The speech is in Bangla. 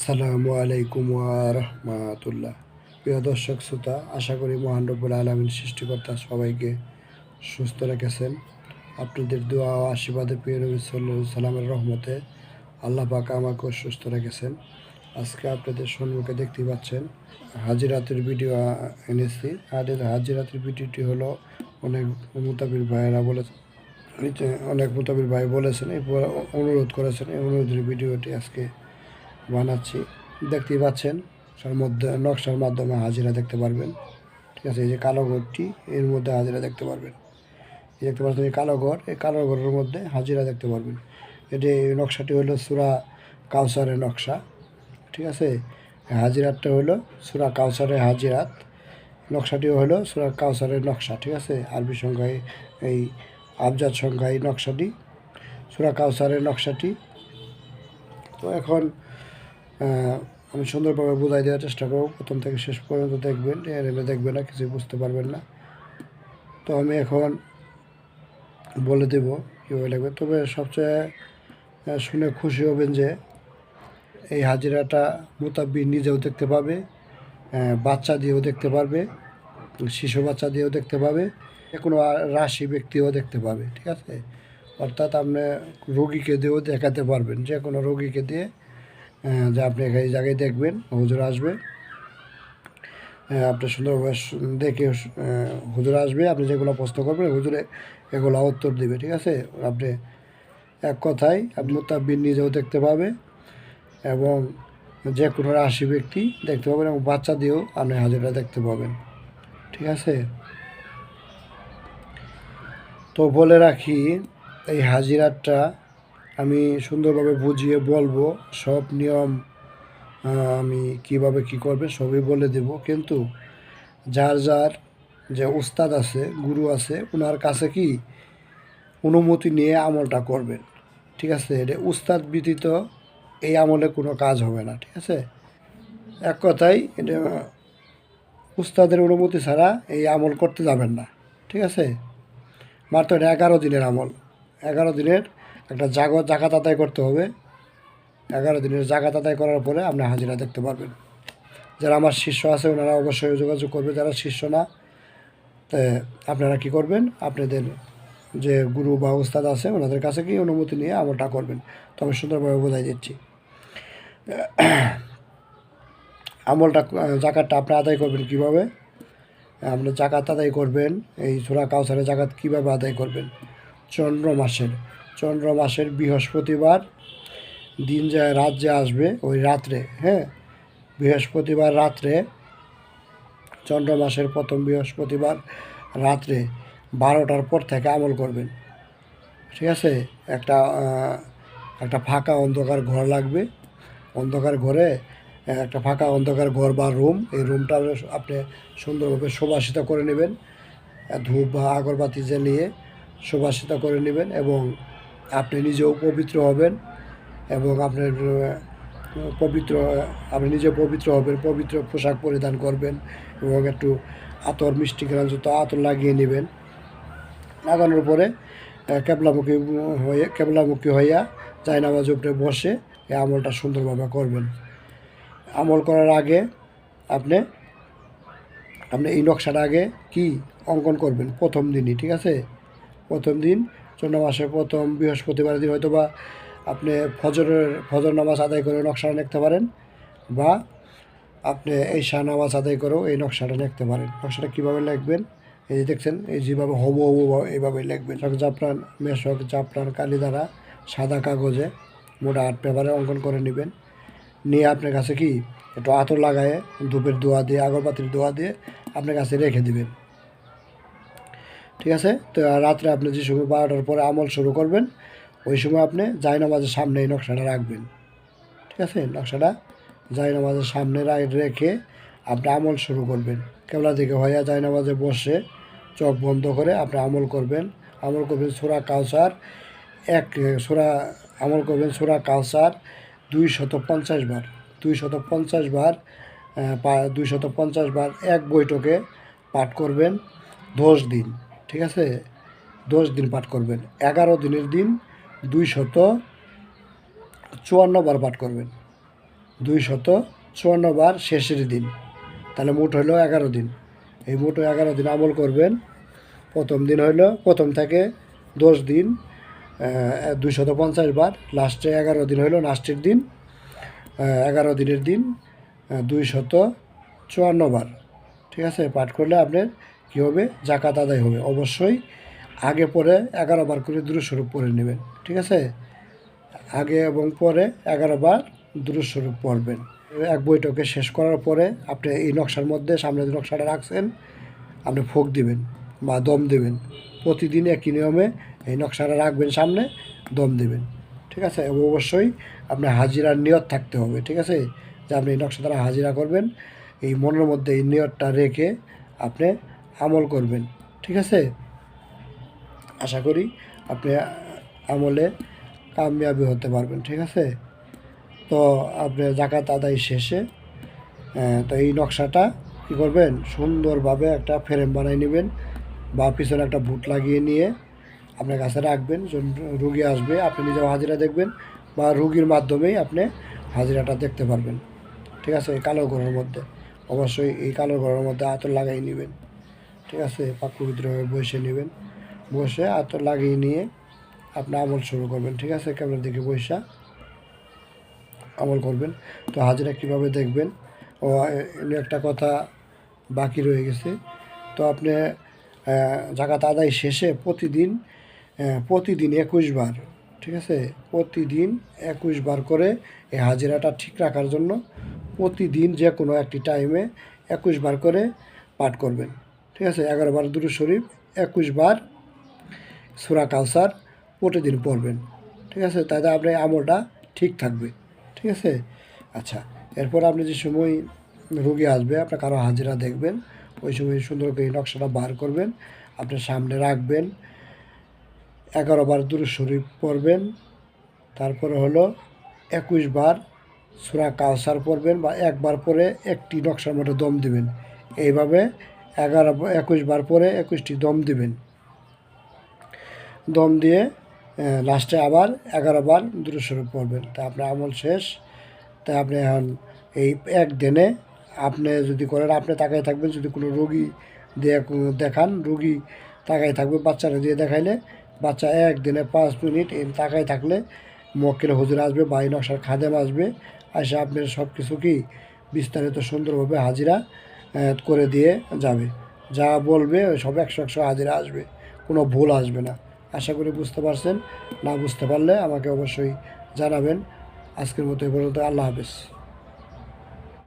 আসসালামু আলাইকুম ওয়া রাহমাতুল্লাহ। প্রিয় দর্শক শ্রোতা, আশা করি মহান রব্বুল আলামিন সৃষ্টিকর্তা সবাইকে সুস্থ রেখেছেন। আপনাদের দোয়া ও আশীর্বাদে প্রিয় নবী সাল্লাল্লাহু আলাইহি সাল্লামের রহমতে আল্লাহ পাক আমাকেও সুস্থ রেখেছেন। আজকে আপনাদের সম্মুখে দেখতে পাচ্ছেন হাজিরাতের ভিডিও এনেছি। হাজিরাতের ভিডিওটি হলো অনেক মুতাবির ভাইয়েরা বলেছেন, অনেক মুতাবির ভাই বলেছেন, এই অনুরোধ করেছেন, এই অনুরোধের ভিডিওটি আজকে বানাচ্ছি। দেখতেই পাচ্ছেন নকশার মাধ্যমে হাজিরা দেখতে পারবেন। ঠিক আছে, এই যে কালো ঘরটি, এর মধ্যে হাজিরা দেখতে পারবেন। এই দেখতে পাচ্ছেন এই কালো ঘর, এই কালো ঘরের মধ্যে হাজিরা দেখতে পারবেন। এই নকশাটি হলো সূরা কাউসারের নকশা। ঠিক আছে, হাজিরাতটা হলো সূরা কাউসারের হাজিরাত, নকশাটিও হলো সূরা কাউসারের নকশা। ঠিক আছে, আরবি সংখ্যায় এই আবজাদ সংখ্যায় নকশাটি, সূরা কাউসারের নকশাটি। তো এখন আমি সুন্দরভাবে বোঝাই দেওয়ার চেষ্টা করব। প্রথম থেকে শেষ পর্যন্ত দেখবেন, এলে দেখবেন না, কিছু বুঝতে পারবেন না। তো আমি এখন বলে দেব কীভাবে লাগবে। তবে সবচেয়ে শুনে খুশি হবেন যে এই হাজিরাটা মুতাব্বির নিজেও দেখতে পাবে, বাচ্চা দিয়েও দেখতে পারবে, শিশু বাচ্চা দিয়েও দেখতে পাবে, কোনো রাশি ব্যক্তিও দেখতে পাবে। ঠিক আছে, অর্থাৎ আপনি রোগীকে দিয়েও দেখাতে পারবেন, যে কোনো রোগীকে দিয়ে যে আপনি এই জায়গায় দেখবেন, হুজুর আসবে, আপনি সুন্দরভাবে দেখে হুজুর আসবে, আপনি যেগুলো প্রশ্ন করবেন হুজুরে এগুলো উত্তর দেবে। ঠিক আছে, আপনি এক কথায় আপনি মুতাব্বির নিজেও দেখতে পাবে এবং যে কোনো রাশি ব্যক্তি দেখতে পাবেন, এবং বাচ্চা দিয়েও আপনি হাজিরা দেখতে পাবেন। ঠিক আছে, তো বলে রাখি, এই হাজিরাটা আমি সুন্দরভাবে বুঝিয়ে বলবো, সব নিয়ম আমি কিভাবে কি করবে সবই বলে দেব। কিন্তু যার যার যে উস্তাদ আছে, গুরু আছে, ওনার কাছে কি অনুমতি নিয়ে আমলটা করবেন। ঠিক আছে, এটা উস্তাদ ব্যতীত এই আমলে কোনো কাজ হবে না। ঠিক আছে, এক কথায় এটা উস্তাদের অনুমতি ছাড়া এই আমল করতে যাবেন না। ঠিক আছে, মাত্র এটা 11 দিনের আমল। 11 দিনের একটা জাকাত আদায় করতে হবে। 11 দিনের জাকাত আদায় করার পরে আপনি হাজিরা দেখতে পারবেন। যারা আমার শিষ্য আছে ওনারা অবশ্যই যোগাযোগ করবে, যারা শিষ্য না আপনারা কি করবেন, আপনাদের যে গুরু বা উস্তাদ আছে ওনাদের কাছে কি অনুমতি নিয়ে আমলটা করবেন। তো আমি সুন্দরভাবে বোঝাই দিচ্ছি। আমলটা জাকাতটা আপনি আদায় করবেন কিভাবে। আপনি জাকাত আদায় করবেন, এই সূরা কাউসারের জাকাত কীভাবে আদায় করবেন, চন্দ্র মাসের বৃহস্পতিবার দিন যায়, রাত যে আসবে ওই রাত্রে, হ্যাঁ, বৃহস্পতিবার রাত্রে, চন্দ্র মাসের প্রথম বৃহস্পতিবার রাত্রে 12টার পর থেকে আমল করবেন। ঠিক আছে, একটা ফাঁকা অন্ধকার ঘর লাগবে। অন্ধকার ঘরে একটা ফাঁকা অন্ধকার ঘর বা রুম, এই রুমটা আপনি সুন্দরভাবে সুবাসিত করে নেবেন, ধূপ বা আগরবাতি জ্বালিয়ে সুবাসিত করে নেবেন, এবং আপনি নিজেও পবিত্র হবেন, এবং আপনি নিজে পবিত্র হবেন, পবিত্র পোশাক পরিধান করবেন, এবং একটু আতর, মিষ্টি ঘ্রাণযুক্ত আতর লাগিয়ে নেবেন। লাগানোর পরে কেবলামুখী হইয়া জায়নামাজ উপরে বসে এই আমলটা সুন্দরভাবে করবেন। আমল করার আগে আপনি এই নকশাটা আগে কি অঙ্কন করবেন প্রথম দিনই। ঠিক আছে, প্রথম দিন চন্দ্র মাসের প্রথম বৃহস্পতিবার দিন হয়তো বা আপনি ফজর নামাজ আদায় করে নকশাটা লিখতে পারেন, বা আপনি এই শাহ নামাজ আদায় করেও এই নকশাটা লিখতে পারেন। নকশাটা কীভাবে লিখবেন, এই যে দেখছেন, এই যেভাবে হবু এইভাবে লিখবেন। জাফরান কালি দ্বারা সাদা কাগজে মোটা আর্ট পেপারে অঙ্কন করে নেবেন। নিয়ে আপনার কাছে কি একটু আতর লাগায়ে ধূপের দোয়া দিয়ে, আগরবাতির দোয়া দিয়ে আপনার কাছে রেখে দিবেন। ঠিক আছে, তো রাত্রে আপনি যে সময় 12টার পরে আমল শুরু করবেন, ওই সময় আপনি জায়নামাজের সামনে এই নকশাটা রাখবেন। ঠিক আছে, নকশাটা জায়নামাজের সামনে রেখে আপনি আমল শুরু করবেন। কেবলা দিকে হইয়া জায়নামাজে বসে চোখ বন্ধ করে আপনি আমল করবেন। সূরা কাউসার সূরা কাউসার 250 বার 250 বার 250 বার এক বৈঠকে পাঠ করবেন 10 দিন। ঠিক আছে, 10 দিন পাঠ করবেন। 11 দিনের দিন 254 বার পাঠ করবেন। 254 বার শেষের দিন, তাহলে মোট হলো 11 দিন। এই মোট 11 দিন আমল করবেন। প্রথম দিন হইল প্রথম থেকে 10 দিন 250 বার, লাস্টে 11 দিন হইল লাস্টের দিন 11 দিনের দিন 254 বার। ঠিক আছে, পাঠ করলে আপনার কী হবে, জাকাত আদায় হবে। অবশ্যই আগে পরে 11 বার করে দুরূদ শরীফ পড়ে নেবেন। ঠিক আছে, আগে এবং পরে 11 বার দুরূদ শরীফ পড়বেন। এক বৈঠকে শেষ করার পরে আপনি এই নকশার মধ্যে সামনে যে নকশাটা রাখছেন আপনি ফুঁক দিবেন বা দম দেবেন। প্রতিদিন একই নিয়মে এই নকশাটা রাখবেন সামনে, দম দেবেন। ঠিক আছে, এবং অবশ্যই আপনার হাজিরার নিয়ত থাকতে হবে। ঠিক আছে, যে আপনি এই নকশা দ্বারা হাজিরা করবেন, এই মনের মধ্যে এই নিয়তটা রেখে আপনি আমল করবেন। ঠিক আছে, আশা করি আপনি আমলে কামিয়াবি হতে পারবেন। ঠিক আছে, তো আপনি জাকাত আদায় শেষে তো এই নকশাটা কী করবেন, সুন্দরভাবে একটা ফ্রেম বানিয়ে নেবেন বা পিছনে একটা বুট লাগিয়ে নিয়ে আপনার কাছে রাখবেন। রুগী আসবে, আপনি নিজেও হাজিরা দেখবেন বা রুগীর মাধ্যমেই আপনি হাজিরাটা দেখতে পারবেন। ঠিক আছে, এই কালো ঘরের মধ্যে অবশ্যই এই কালো ঘরের মধ্যে আতর লাগাই নেবেন। ঠিক আছে, পাক পবিত্রভাবে বসে নেবেন, বসে আতর লাগিয়ে নিয়ে আপনি আমল শুরু করবেন। ঠিক আছে, ক্যামেরার দিকে বসা আমল করবেন। তো হাজিরা কীভাবে দেখবেন, ও একটা কথা বাকি রয়ে গেছে। তো আপনি জাকাত আদায় শেষে প্রতিদিন 21 বার, ঠিক আছে, প্রতিদিন 21 বার করে এই হাজিরাটা ঠিক রাখার জন্য প্রতিদিন যে কোনো একটি টাইমে 21 বার করে পাঠ করবেন। ঠিক আছে, 11 বার দুরূদ শরীফ, 21 বার সূরা কাউসার প্রতিদিন পড়বেন। ঠিক আছে, তাতে আপনার আমলটা ঠিক থাকবে। ঠিক আছে, আচ্ছা, এরপর আপনি যে সময় রোগী আসবে, আপনার কারো হাজিরা দেখবেন, ওই সময় সুন্দর করে নকশাটা বার করবেন, আপনার সামনে রাখবেন, 11 বার দুরূদ শরীফ পড়বেন, তারপরে হলো 21 বার সূরা কাউসার পড়বেন বা একবার পরে একটি নকশার মধ্যে দম দিবেন। এইভাবে 21 বার পরে 21টি দম দিবেন। দম দিয়ে লাস্টে আবার 11 বার দুরূদ শরীফ পড়বেন। তা আপনার আমল শেষ। তাই আপনি এখন এই একদিনে আপনি যদি করেন, আপনি তাকাই থাকবেন, যদি কোনো রোগী দিয়ে দেখান, রোগী তাকাই থাকবে, বাচ্চারা দিয়ে দেখাইলে বাচ্চা একদিনে 5 মিনিট তাকাই থাকলে মক্কেল হুজুর আসবে বা এই নকশার খাদেম আসবে, এসে আপনার সব কিছু কি বিস্তারিত সুন্দরভাবে হাজিরা করে দিয়ে যাবে। যা বলবে ওই সব 100 হাজিরা আসবে, কোনো ভুল আসবে না। আশা করি বুঝতে পারছেন। না বুঝতে পারলে আমাকে অবশ্যই জানাবেন। আজকের মতো এ পর্যন্ত। আল্লাহ হাফেজ।